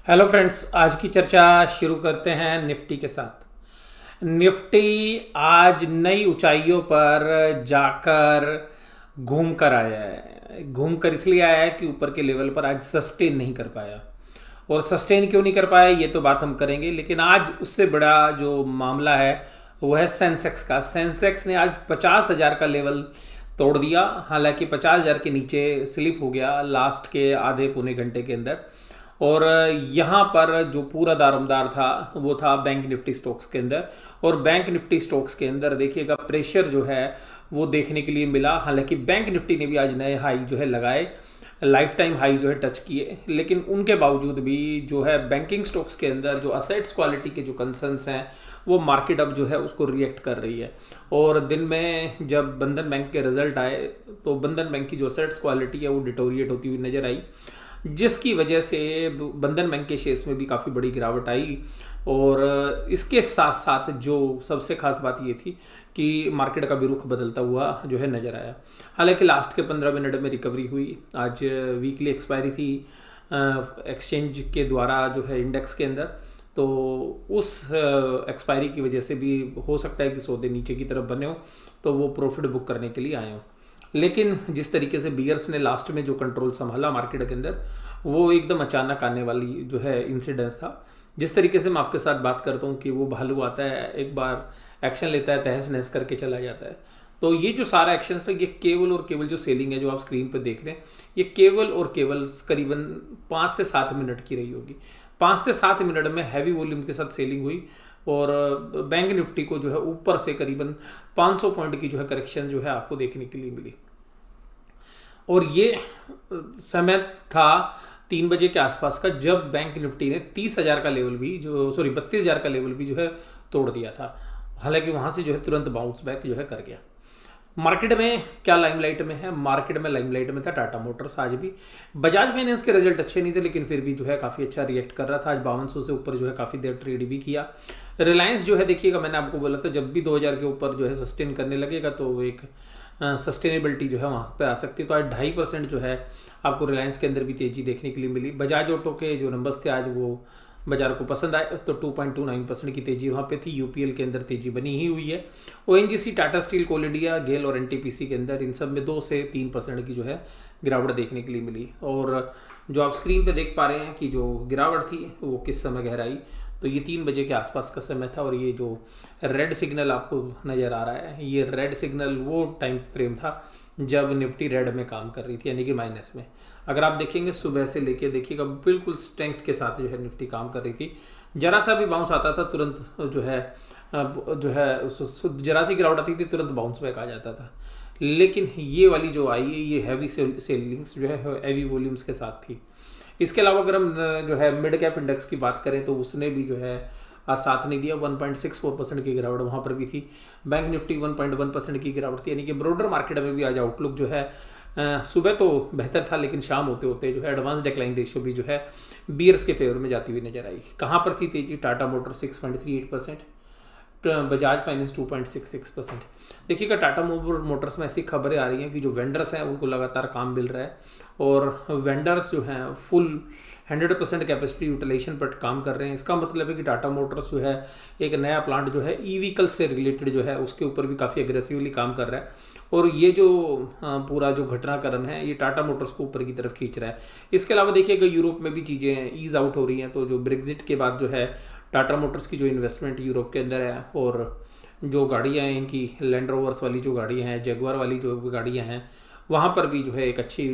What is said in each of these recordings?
Hello friends, आज की चर्चा शुरू करते हैं निफ्टी के साथ। निफ्टी आज नई ऊंचाइयों पर जाकर घूम कर आया है। घूम कर इसलिए आया है कि ऊपर के लेवल पर आज सस्टेन नहीं कर पाया। और सस्टेन क्यों नहीं कर पाया ये तो बात हम करेंगे, लेकिन आज उससे बड़ा जो मामला है वो है सेंसेक्स का। सेंसेक्स ने आज 50,000 का लेवल तोड़ दिया। हालांकि 50,000 के नीचे स्लिप हो गया लास्ट के आधे पौने घंटे के अंदर। और यहाँ पर जो पूरा दारोमदार था वो था बैंक निफ्टी स्टॉक्स के अंदर। और बैंक निफ्टी स्टॉक्स के अंदर देखिएगा प्रेशर जो है वो देखने के लिए मिला। हालांकि बैंक निफ्टी ने भी आज नए हाई जो है लगाए, लाइफ टाइम हाई जो है टच किए, लेकिन उनके बावजूद भी जो है बैंकिंग स्टॉक्स के अंदर जो असेट्स क्वालिटी के जो कंसर्न्स हैं वो मार्केट अब जो है उसको रिएक्ट कर रही है। और दिन में जब बंधन बैंक के रिजल्ट आए तो बंधन बैंक की जो असेट्स क्वालिटी है वो डिटोरिएट होती हुई नजर आई, जिसकी वजह से बंधन बैंक के शेयर्स में भी काफ़ी बड़ी गिरावट आई। और इसके साथ साथ जो सबसे खास बात ये थी कि मार्केट का भी रुख बदलता हुआ जो है नज़र आया। हालांकि लास्ट के 15 मिनट में रिकवरी हुई। आज वीकली एक्सपायरी थी एक्सचेंज के द्वारा जो है इंडेक्स के अंदर, तो उस एक्सपायरी की वजह से भी हो सकता है कि सौदे नीचे की तरफ बने हो तो वो प्रॉफिट बुक करने के लिए आए हों। लेकिन जिस तरीके से बियर्स ने लास्ट में जो कंट्रोल संभाला मार्केट के अंदर, वो एकदम अचानक आने वाली जो है इंसिडेंस था। जिस तरीके से मैं आपके साथ बात करता हूँ कि वो भालू आता है, एक बार एक्शन लेता है, तहस नहस करके चला जाता है। तो ये जो सारा एक्शन था ये केवल और केवल जो सेलिंग है जो आप स्क्रीन पर देख रहे हैं, ये केवल और केवल करीबन 5 से 7 मिनट की रही होगी। 5 से 7 मिनट में हैवी वॉल्यूम के साथ सेलिंग हुई और बैंक निफ्टी को जो है ऊपर से करीबन 500 पॉइंट की जो है करेक्शन जो है आपको देखने के लिए मिली। और ये समय था 3 बजे के आसपास का, जब बैंक निफ्टी ने 30,000 का लेवल भी 32,000 का लेवल भी जो है तोड़ दिया था। हालांकि वहां से जो है तुरंत बाउंस बैक जो है कर गया। मार्केट में क्या लाइमलाइट में है? मार्केट में लाइमलाइट में था टाटा मोटर्स। आज भी बजाज फाइनेंस के रिजल्ट अच्छे नहीं थे, लेकिन फिर भी जो है काफ़ी अच्छा रिएक्ट कर रहा था। आज 5200 से ऊपर जो है काफ़ी देर ट्रेड भी किया। रिलायंस जो है देखिएगा, मैंने आपको बोला था जब भी 2000 के ऊपर जो है सस्टेन करने लगेगा तो एक सस्टेनेबिलिटी जो है वहाँ पे आ सकती है। तो आज 2.5% जो है आपको रिलायंस के अंदर भी तेज़ी देखने के लिए मिली। बजाज ऑटो के जो नंबर्स थे आज वो बाजार को पसंद आए, तो 2.29% की तेज़ी वहाँ पे थी। यूपीएल के अंदर तेज़ी बनी ही हुई है। ओएनजीसी, टाटा स्टील, कोल इंडिया, गेल और एनटीपीसी के अंदर इन सब में 2 से 3% की जो है गिरावट देखने के लिए मिली। और जो आप स्क्रीन पे देख पा रहे हैं कि जो गिरावट थी वो किस समय गहराई, तो ये 3 बजे के आसपास का समय था। और ये जो रेड सिग्नल आपको नज़र आ रहा है, ये रेड सिग्नल वो टाइम फ्रेम था जब निफ्टी रेड में काम कर रही थी, यानी कि माइनस में। अगर आप देखेंगे सुबह से लेके देखिएगा बिल्कुल स्ट्रेंथ के साथ जो है निफ्टी काम कर रही थी। जरा सा भी बाउंस आता था तुरंत जो है जरा सी गिरावट आती थी तुरंत बाउंस बैक आ जाता था। लेकिन ये वाली जो आई है ये हैवी सेलिंग्स जो है हैवी वॉल्यूम्स के साथ थी। इसके अलावा अगर हम जो है मिड कैप इंडेक्स की बात करें तो उसने भी जो है आज साथ नहीं दिया। 1.64% की गिरावट वहाँ पर भी थी। बैंक निफ्टी 1.1% की गिरावट थी। यानी कि ब्रॉडर मार्केट में भी आज आउटलुक जो है सुबह तो बेहतर था, लेकिन शाम होते होते जो है एडवांस डिक्लाइन रेशियो भी जो है बियर्स के फेवर में जाती हुई नजर आई। कहाँ पर थी तेजी? Tata motor 6.38%, Bajaj finance 2.66%। देखिएगा टाटा मोटर्स में ऐसी खबरें आ रही हैं कि जो वेंडर्स हैं उनको लगातार काम मिल रहा है और वेंडर्स जो हैं फुल 100% कैपेसिटी यूटिलाइजेशन पर काम कर रहे हैं। इसका मतलब है कि टाटा मोटर्स जो है एक नया प्लांट जो है ई व्हीकल से रिलेटेड जो है उसके ऊपर भी काफ़ी एग्रेसिवली काम कर रहा है। और ये जो पूरा जो घटनाक्रम है ये टाटा मोटर्स को ऊपर की तरफ खींच रहा है। इसके अलावा देखिएगा यूरोप में भी चीज़ें ईज आउट हो रही हैं। तो जो ब्रेग्जिट के बाद जो है टाटा मोटर्स की जो इन्वेस्टमेंट यूरोप के अंदर है और जो गाड़ियाँ हैं इनकी लैंड रोवर्स वाली जो गाड़ियाँ हैं, जगुआर वाली जो गाड़ियाँ हैं, वहाँ पर भी जो है एक अच्छी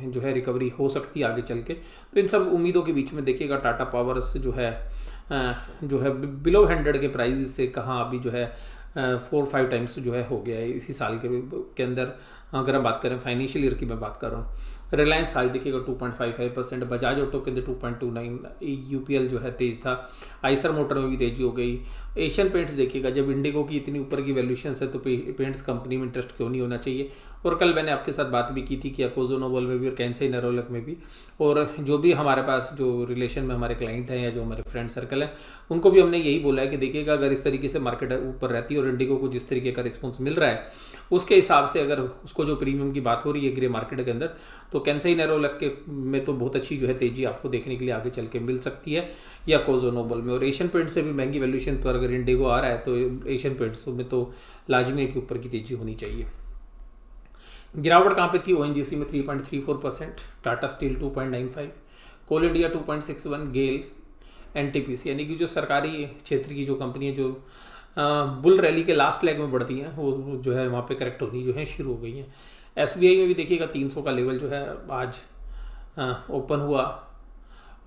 जो है रिकवरी हो सकती है आगे चल के। तो इन सब उम्मीदों के बीच में देखिएगा टाटा पावर्स जो है बिलो 100 के प्राइस से कहाँ अभी जो है 4-5 टाइम्स जो है हो गया है इसी साल के अंदर। अगर हम बात करें फाइनेंशियल ईयर की मैं बात कर रहा हूँ। रिलायंस हाई देखिएगा 2.55%, बजाज ऑटो के अंदर 2.29, यूपीएल जो है तेज था। आइसर मोटर में भी तेजी हो गई। एशियन पेंट्स देखिएगा, जब इंडिगो की इतनी ऊपर की वैल्यूशन है तो पेंट्स कंपनी में इंटरेस्ट क्यों नहीं होना चाहिए। और कल मैंने आपके साथ बात भी की थी कि अकोजो नोबल में भी और कैंसई नेरोलैक में भी, और जो भी हमारे पास जो रिलेशन में हमारे क्लाइंट हैं या जो हमारे फ्रेंड सर्कल है उनको भी हमने यही बोला है कि देखिएगा अगर इस तरीके से मार्केट ऊपर रहती है और इंडिगो को जिस तरीके का रिस्पॉन्स मिल रहा है उसके हिसाब से अगर उसको जो प्रीमियम की बात हो रही है ग्रे मार्केट के अंदर, तो कैंसई नेरोलैक के में तो बहुत अच्छी जो है तेजी आपको देखने के लिए आगे चल के मिल सकती है, या अकोजो नोबल में। और एशियन पेंट्स से भी महंगी वैल्यूएशन पर अगर इंडिगो आ रहा है तो एशियन पेंट्स में तो लाजमी है कि ऊपर की तेजी होनी चाहिए। गिरावट कहाँ पे थी? ओएनजीसी में 3.34%, टाटा स्टील 2.95, कोल इंडिया 2.61, गेल, एनटीपीसी यानी कि जो सरकारी क्षेत्र की जो कंपनी है जो बुल रैली के लास्ट लेग में बढ़ती हैं वो जो है वहाँ पे करेक्ट होनी जो है शुरू हो गई हैं। एसबीआई में भी देखिएगा 300 का लेवल जो है आज ओपन हुआ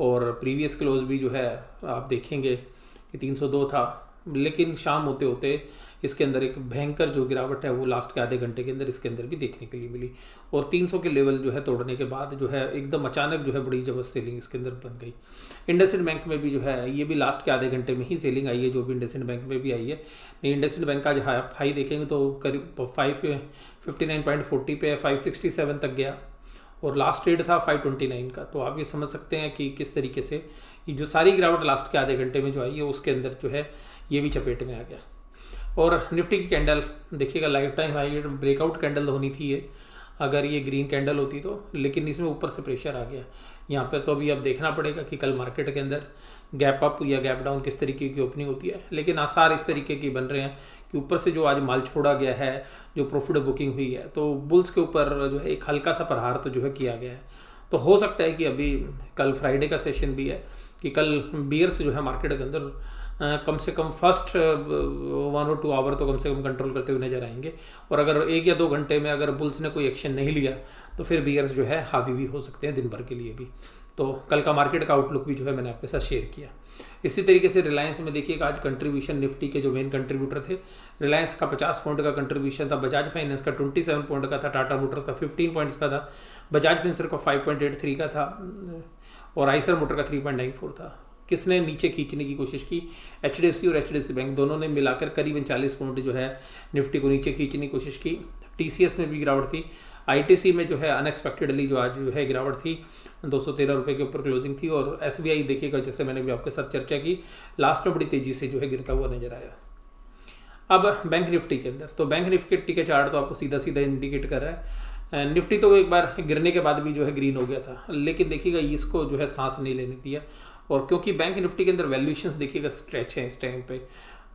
और प्रीवियस क्लोज भी जो है आप देखेंगे कि 302 था, लेकिन शाम होते होते इसके अंदर एक भयंकर जो गिरावट है वो लास्ट के आधे घंटे के अंदर इसके अंदर भी देखने के लिए मिली, और 300 के लेवल जो है तोड़ने के बाद जो है एकदम अचानक जो है बड़ी जबरदस्त सेलिंग इसके अंदर बन गई। इंडसइंड बैंक में भी जो है ये भी लास्ट के आधे घंटे में ही सेलिंग आई है, जो भी इंडसइंड बैंक में भी आई है। नहीं, इंडसइंड बैंक का जो हाई देखेंगे तो करीब 559.40 पे 567 तक गया और लास्ट ट्रेड था 529 का। तो आप ये समझ सकते हैं कि किस तरीके से ये जो सारी गिरावट लास्ट के आधे घंटे में जो आई है उसके अंदर जो है ये भी चपेट में आ गया। और निफ्टी की कैंडल देखिएगा life time high breakout candle होनी थी ये, अगर ये ग्रीन कैंडल होती तो, लेकिन इसमें ऊपर से प्रेशर आ गया यहाँ पे। तो अभी अब देखना पड़ेगा कि कल मार्केट के अंदर गैप अप या गैप डाउन किस तरीके की ओपनिंग होती है, लेकिन आसार इस तरीके की बन रहे हैं कि ऊपर से जो आज माल छोड़ा गया है, जो प्रॉफिट बुकिंग हुई है, तो बुल्स के ऊपर जो है एक हल्का सा प्रहार तो जो है किया गया है। तो हो सकता है कि अभी कल फ्राइडे का सेशन भी है कि कल बियर्स जो है मार्केट के अंदर कम से कम फर्स्ट 1 और 2 आवर तो कम से कम कंट्रोल करते हुए नजर आएंगे, और अगर 1 या 2 घंटे में अगर बुल्स ने कोई एक्शन नहीं लिया तो फिर बियर्स जो है हावी भी हो सकते हैं दिन भर के लिए भी। तो कल का मार्केट का आउटलुक भी जो है मैंने आपके साथ शेयर किया। इसी तरीके से रिलायंस में देखिएगा आज कंट्रीब्यूशन निफ्टी के जो मेन कंट्रीब्यूटर थे, रिलायंस का 50 पॉइंट का कंट्रीब्यूशन था, बजाज फाइनेंस का 27 पॉइंट का था, टाटा मोटर्स का 15 पॉइंट्स का था, बजाज फिंसर का 5.83 का था और आइसर मोटर का 3.94 था। किसने नीचे खींचने की कोशिश की? एचडीएफसी और एचडीएफसी बैंक दोनों ने मिलाकर करीबन 40 पॉइंट जो है निफ्टी को नीचे खींचने की कोशिश की। टीसीएस में भी गिरावट थी, आईटीसी में जो है अनएक्सपेक्टेडली जो आज जो है गिरावट थी, 213 रुपये के ऊपर क्लोजिंग थी। और एसबीआई देखिएगा जैसे मैंने भी आपके साथ चर्चा की लास्ट में बड़ी तेजी से जो है गिरता हुआ नजर आया। अब बैंक निफ्टी के अंदर, तो बैंक निफ्टी के चार्ट तो आपको सीधा सीधा इंडिकेट कर रहा है। निफ्टी तो एक बार गिरने के बाद भी जो है ग्रीन हो गया था, लेकिन देखिएगा इसको जो है सांस नहीं लेने दिया, और क्योंकि बैंक निफ्टी के अंदर वैल्यूएशंस देखिएगा स्ट्रेच है इस टाइम पे,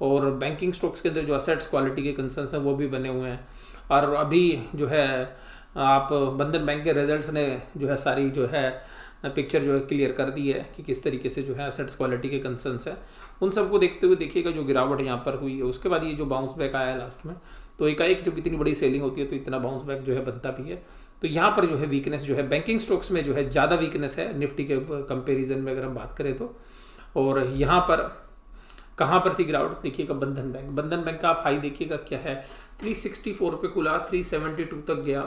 और बैंकिंग स्टॉक्स के अंदर जो असेट्स क्वालिटी के कंसर्न्स हैं वो भी बने हुए हैं। और अभी जो है आप बंधन बैंक के रिजल्ट्स ने जो है सारी जो है पिक्चर जो है क्लियर कर दी है कि किस तरीके से जो है असेट्स क्वालिटी के कंसर्न्स है। उन सबको देखते हुए देखिएगा जो गिरावट यहाँ पर हुई है, उसके बाद ये जो बाउंस बैक आया है लास्ट में, तो एकाएक जब इतनी बड़ी सेलिंग होती है तो इतना बाउंस बैक जो है बनता भी है। तो यहाँ पर जो है वीकनेस जो है बैंकिंग स्टॉक्स में जो है ज़्यादा वीकनेस है निफ्टी के कंपेरिजन में अगर हम बात करें तो। और यहाँ पर कहाँ पर थी गिरावट? देखिएगा बंधन बैंक का आप हाई देखिएगा क्या है, 364 पे खुला, 372 तक गया,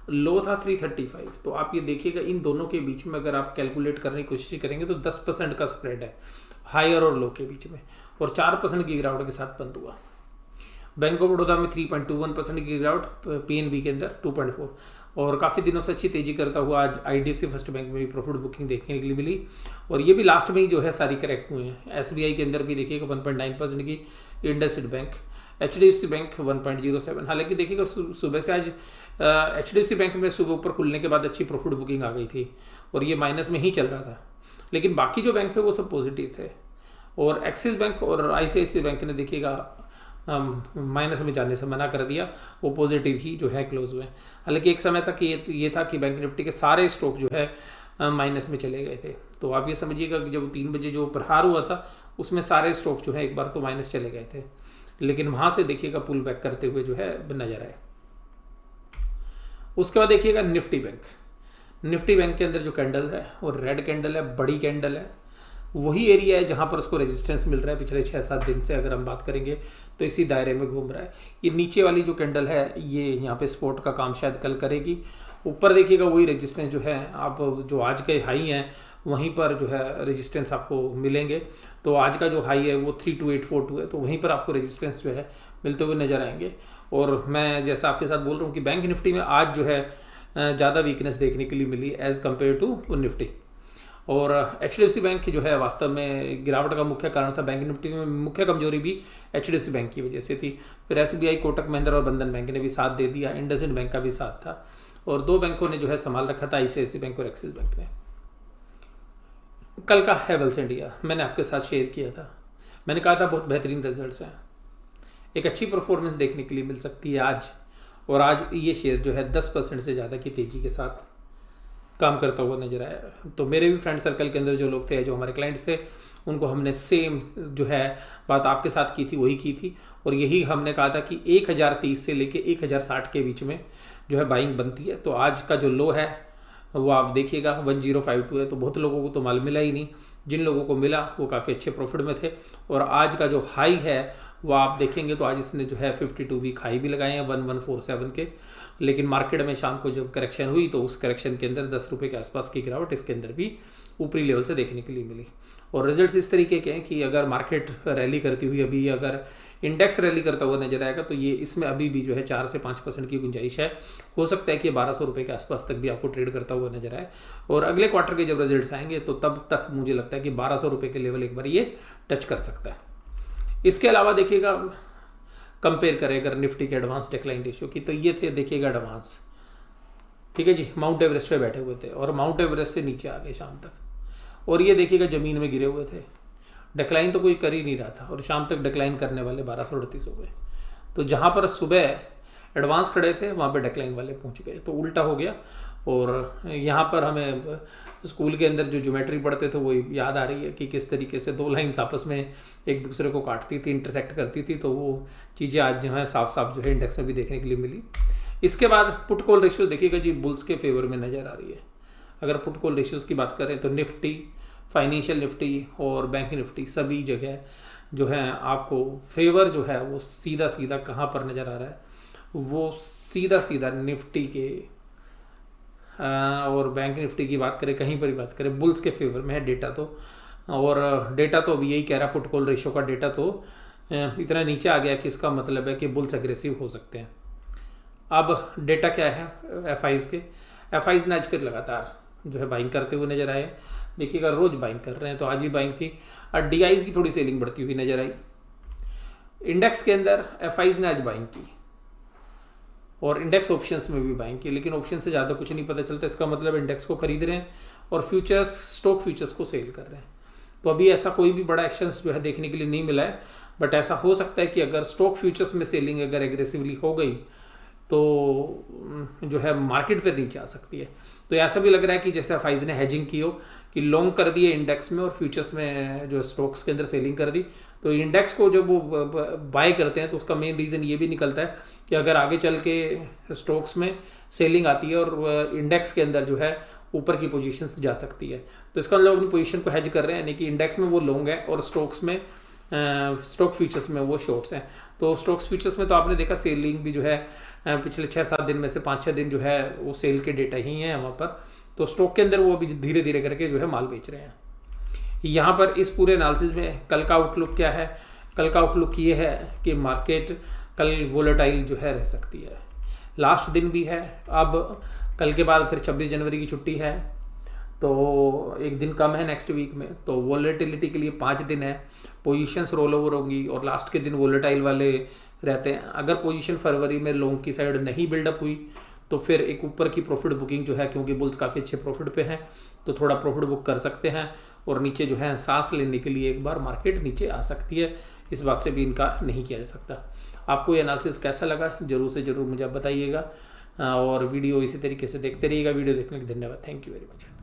लो था 335। तो आप ये देखिएगा इन दोनों के बीच में अगर आप कैलकुलेट करने की कोशिश करेंगे तो 10% का स्प्रेड है हायर और लो के बीच में, और 4% की गिरावट के साथ बंद हुआ। बैंक ऑफ बड़ौदा में 3.21% की गिरावट, पीएनबी के अंदर 2.4, और काफ़ी दिनों से अच्छी तेजी करता हुआ आज आईडीएफसी फर्स्ट बैंक में भी प्रॉफिट बुकिंग देखने के लिए मिली, और ये भी लास्ट में ही जो है सारी करेक्ट हुए हैं। एसबीआई के अंदर भी देखिएगा 1.9% की, इंडसइंड बैंक, एचडीएफसी बैंक 1.07। हालांकि देखिएगा सुबह से आज एचडीएफसी बैंक में सुबह ऊपर खुलने के बाद अच्छी प्रॉफिट बुकिंग आ गई थी और ये माइनस में ही चल रहा था, लेकिन बाकी जो बैंक थे वो सब पॉजिटिव थे। और एक्सिस बैंक और आईसीआईसीआई बैंक ने देखिएगा माइनस में जाने से मना कर दिया, वो पॉजिटिव ही जो है क्लोज हुए। हालांकि एक समय तक ये था कि बैंक निफ्टी के सारे स्टॉक जो है माइनस में चले गए थे। तो आप ये समझिएगा कि जब 3 बजे जो प्रहार हुआ था उसमें सारे स्टॉक जो है एक बार तो माइनस चले गए थे, लेकिन वहाँ से देखिएगा पुल बैक करते हुए जो है नजर आए। उसके बाद देखिएगा निफ्टी बैंक के अंदर जो कैंडल है वो रेड कैंडल है, बड़ी कैंडल है, वही एरिया है जहाँ पर उसको रेजिस्टेंस मिल रहा है पिछले 6-7 दिन से अगर हम बात करेंगे तो इसी दायरे में घूम रहा है। ये नीचे वाली जो कैंडल है ये यहाँ पे सपोर्ट का काम शायद कल करेगी। ऊपर देखिएगा वही रेजिस्टेंस जो है आप जो आज के हाई हैं वहीं पर जो है रेजिस्टेंस आपको मिलेंगे। तो आज का जो हाई है वो 32842 है, तो वहीं पर आपको रेजिस्टेंस जो है मिलते हुए नजर आएंगे। और मैं जैसा आपके साथ बोल रहा हूँ कि बैंक निफ्टी में आज जो है ज़्यादा वीकनेस देखने के लिए मिली एज़ कम्पेयर टू निफ्टी। और HDFC बैंक की जो है वास्तव में गिरावट का मुख्य कारण था। बैंक निफ्टी में मुख्य कमजोरी भी HDFC बैंक की वजह से थी। फिर SBI, कोटक महिंद्रा और बंधन बैंक ने भी साथ दे दिया, इंडसइंड बैंक का भी साथ था, और 2 बैंकों ने जो है संभाल रखा था, ICICI बैंक और एक्सिस बैंक ने। कल का हैवेल्स इंडिया मैंने आपके साथ शेयर किया था, मैंने कहा था बहुत बेहतरीन रिजल्ट्स हैं, एक अच्छी परफॉर्मेंस देखने के लिए मिल सकती है आज। और आज ये शेयर जो है 10% से ज़्यादा की तेज़ी के साथ काम करता हुआ नजर आया। तो मेरे भी फ्रेंड सर्कल के अंदर जो लोग थे, जो हमारे क्लाइंट्स थे, उनको हमने सेम जो है बात आपके साथ की थी वही की थी, और यही हमने कहा था कि 1030 से लेके 1060 के बीच में जो है बाइंग बनती है। तो आज का जो लो है वो आप देखिएगा 1052 है, तो बहुत लोगों को तो माल मिला ही नहीं, जिन लोगों को मिला वो काफ़ी अच्छे प्रॉफिट में थे। और आज का जो हाई है वो आप देखेंगे तो आज इसने जो है 52 वीक हाई भी लगाए हैं 1147 के, लेकिन मार्केट में शाम को जब करेक्शन हुई तो उस करेक्शन के अंदर 10 रुपये के आसपास की गिरावट इसके अंदर भी ऊपरी लेवल से देखने के लिए मिली। और रिजल्ट्स इस तरीके के हैं कि अगर मार्केट रैली करती हुई, अभी अगर इंडेक्स रैली करता हुआ नजर आएगा तो ये इसमें अभी भी जो है 4 से 5% की गुंजाइश है। हो सकता है कि 1200 रुपये के आसपास तक भी आपको ट्रेड करता हुआ नजर आए, और अगले क्वार्टर के जब रिजल्ट्स आएंगे तो तब तक मुझे लगता है कि 1200 रुपये के लेवल एक बार ये टच कर सकता है। इसके अलावा देखिएगा, कंपेयर करें अगर निफ्टी के एडवांस डिक्लाइन रेशियो की, तो ये थे देखिएगा एडवांस, ठीक है जी, माउंट एवरेस्ट पे बैठे हुए थे और माउंट एवरेस्ट से नीचे आ गए शाम तक, और ये देखिएगा ज़मीन में गिरे हुए थे, डिक्लाइन तो कोई कर ही नहीं रहा था, और शाम तक डिक्लाइन करने वाले 1238 हो गए। तो जहाँ पर सुबह एडवांस खड़े थे वहाँ पे डिक्लाइन वाले पहुँच गए, तो उल्टा हो गया। और यहाँ पर हमें स्कूल के अंदर जो ज्योमेट्री पढ़ते थे वो याद आ रही है कि किस तरीके से 2 लाइन्स आपस में एक दूसरे को काटती थी, इंटरसेक्ट करती थी, तो वो चीज़ें आज जो है साफ साफ जो है इंडेक्स में भी देखने के लिए मिली। इसके बाद पुट कॉल रेशियो देखिएगा जी, बुल्स के फेवर में नज़र आ रही है। अगर पुट कॉल रेशियोज़ की बात करें तो निफ्टी, फाइनेंशियल निफ्टी और बैंक निफ्टी सभी जगह जो है आपको फेवर जो है वो सीधा सीधा कहाँ पर नज़र आ रहा है, वो सीधा सीधा निफ्टी के और बैंक निफ्टी की बात करें, कहीं पर ही बात करें, बुल्स के फेवर में है डेटा तो। और डेटा तो अभी यही कह रहा, पुट कॉल रेशियो का डेटा तो इतना नीचे आ गया कि इसका मतलब है कि बुल्स एग्रेसिव हो सकते हैं। अब डेटा क्या है FIs के, FIs ने आज फिर लगातार जो है बाइंग करते हुए नजर आए। देखिएगा रोज बाइंग कर रहे हैं, तो आज ही बाइंग थी, और DIs की थोड़ी सेलिंग बढ़ती हुई नजर आई। इंडेक्स के अंदर FIs ने आज बाइंग की और इंडेक्स ऑप्शंस में भी बाइंग की, लेकिन ऑप्शन से ज़्यादा कुछ नहीं पता चलता। इसका मतलब इंडेक्स को खरीद रहे हैं और फ्यूचर्स, स्टॉक फ्यूचर्स को सेल कर रहे हैं। तो अभी ऐसा कोई भी बड़ा एक्शंस जो है देखने के लिए नहीं मिला है, बट ऐसा हो सकता है कि अगर स्टॉक फ्यूचर्स में सेलिंग अगर एग्रेसिवली हो गई तो जो है मार्केट फिर नीचे आ सकती है। तो ऐसा भी लग रहा है कि जैसे FIs ने हैजिंग की हो, कि लॉन्ग कर दिए इंडेक्स में और फ्यूचर्स में जो स्टॉक्स के अंदर सेलिंग कर दी। तो इंडेक्स को जब वो बाय करते हैं तो उसका मेन रीज़न ये भी निकलता है कि अगर आगे चल के स्टॉक्स में सेलिंग आती है और इंडेक्स के अंदर जो है ऊपर की पोजीशंस जा सकती है, तो इसका मतलब अपनी पोजीशन को हैज कर रहे हैं, यानी कि इंडेक्स में वो लॉन्ग है और स्टॉक्स में, स्टॉक फ्यूचर्स में वो शॉर्ट्स हैं। तो स्टॉक्स फ्यूचर्स में तो आपने देखा सेलिंग भी जो है पिछले 6-7 दिन में से 5-6 दिन जो है वो सेल के डेटा ही हैं वहाँ पर। तो स्टॉक के अंदर वो अभी धीरे धीरे करके जो है माल बेच रहे हैं। यहाँ पर इस पूरे एनालिसिस में कल का आउटलुक क्या है, कल का आउटलुक ये है कि मार्केट कल वोलेटाइल जो है रह सकती है। लास्ट दिन भी है, अब कल के बाद फिर 26 जनवरी की छुट्टी है, तो एक दिन कम है नेक्स्ट वीक में, तो वोलेटिलिटी के लिए 5 दिन है। पोजीशंस रोल ओवर होंगी और लास्ट के दिन वोलेटाइल वाले रहते हैं। अगर पोजीशन फरवरी में लॉन्ग की साइड नहीं बिल्डअप हुई तो फिर एक ऊपर की प्रॉफिट बुकिंग जो है, क्योंकि बुल्स काफ़ी अच्छे प्रॉफिट पे हैं, तो थोड़ा प्रॉफिट बुक कर सकते हैं और नीचे जो है सांस लेने के लिए एक बार मार्केट नीचे आ सकती है। इस बात से भी इनकार नहीं किया जा सकता। आपको ये एनालिसिस कैसा लगा जरूर से ज़रूर मुझे आप बताइएगा, और वीडियो इसी तरीके से देखते रहिएगा। वीडियो देखने के लिए धन्यवाद। Thank you very much.